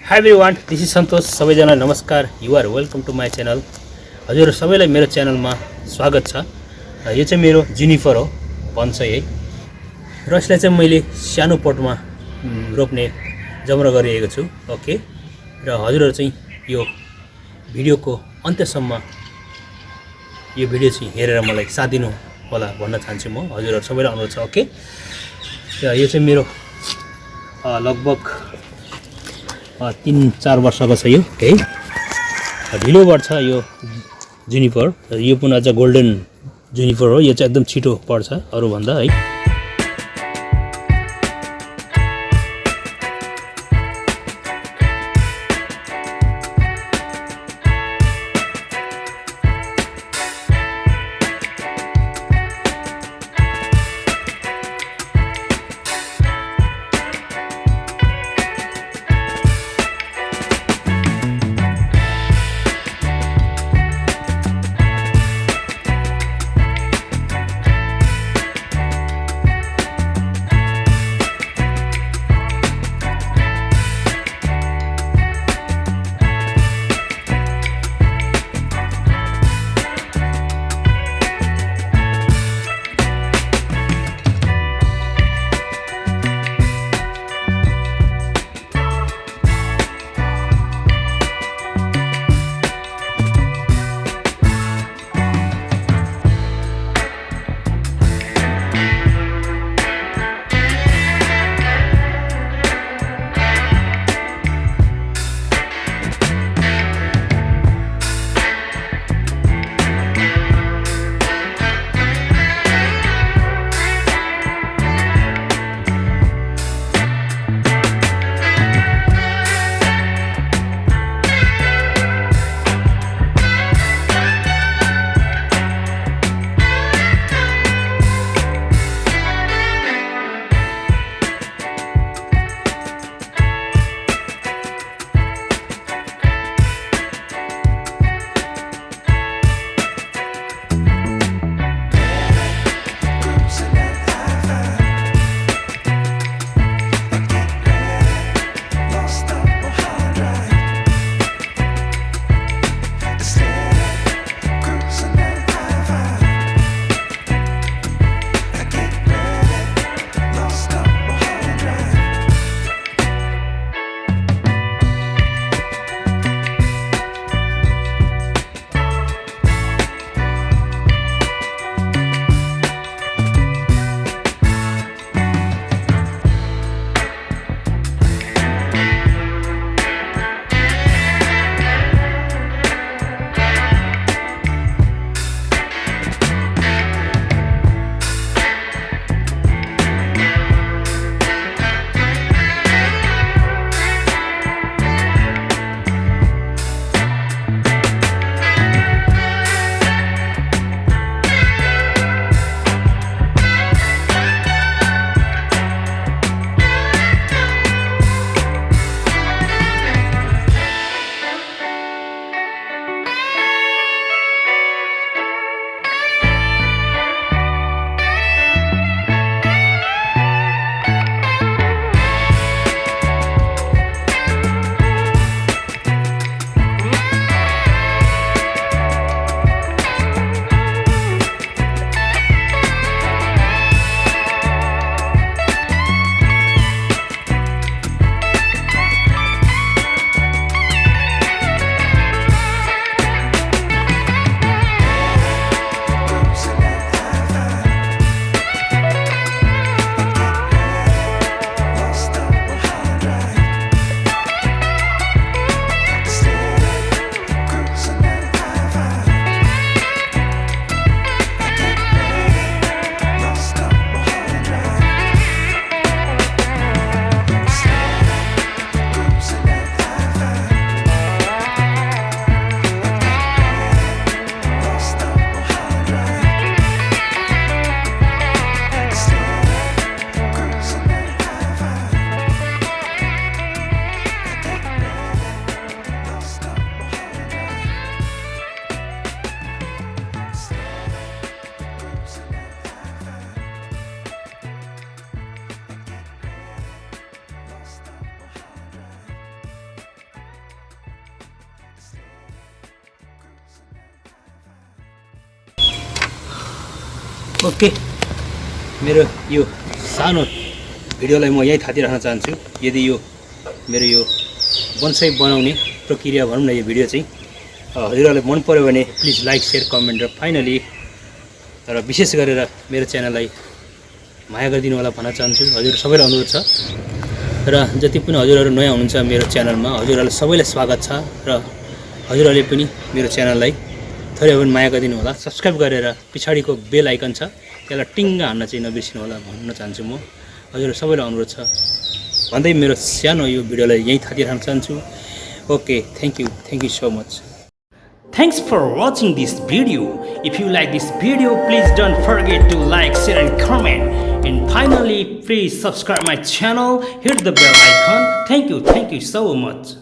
Hi everyone, this is Santosh. सबैजना नमस्कार. You are welcome to my channel. हजुर सबैलाई मेरो च्यानलमा स्वागत छ. यो चाहिँ मेरो जुनिपर हो, बोन्साई है. र यसलाई चाहिँ मैले सानो पटमा रोप्ने जमरा गरिएको छु. ओके. र हजुरहरु चाहिँ यो भिडियोको अन्त्यसम्म यो भिडियो चाहिँ हेरेर मलाई साथ दिनु होला भन्न चाहन्छु म. हजुरहरु सबैलाई अनुरोध छ. ओके. र यो चाहिँ मेरो लगभग 3-4 वर्षको छ यो है. ढिलो बढ्छ यो जुनिपर. यो पनि अझ गोल्डन जुनिपर हो. यो चाहिँ एकदम छिटो बढ्छ अरु भन्दा है. ओके, मेरो यो सानो भिडियोलाई म यहीँ थाती राख्न चाहन्छु। यदि यो मेरो यो बोन्साई बनाउने प्रक्रिया भनौँ न यो भिडियो चाहिँ हजुरहरूलाई मन पर्यो भने प्लिज लाइक सेयर कमेन्ट र फाइनली र विशेष गरेर मेरो च्यानललाई माया गरिदिनु होला भन्न चाहन्छु। हजुर सबैलाई अनुरोध छ र जति पनि हजुरहरू नयाँ हुनुहुन्छ मेरो च्यानलमा हजुरहरूलाई सबैलाई स्वागत छ र हजुरहरूले पनि मेरो च्यानललाई थोरै भए पनि माया गरिदिनु होला। सब्सक्राइब गरेर पछाडिको बेल आइकन छ त्यसलाई टिङ्ग हान्न चाहिँ नबिर्सिनु होला भन्न चाहन्छु म। हजुर सबैलाई अनुरोध छ भन्दै मेरो सानो यो भिडियोलाई यहीँ थाती राख्न चाहन्छु। Okay, thank you so much. Thanks for watching this video. If you like this video, please don't forget to like, share and comment. And finally, please subscribe my channel, hit the bell icon. Thank you so much.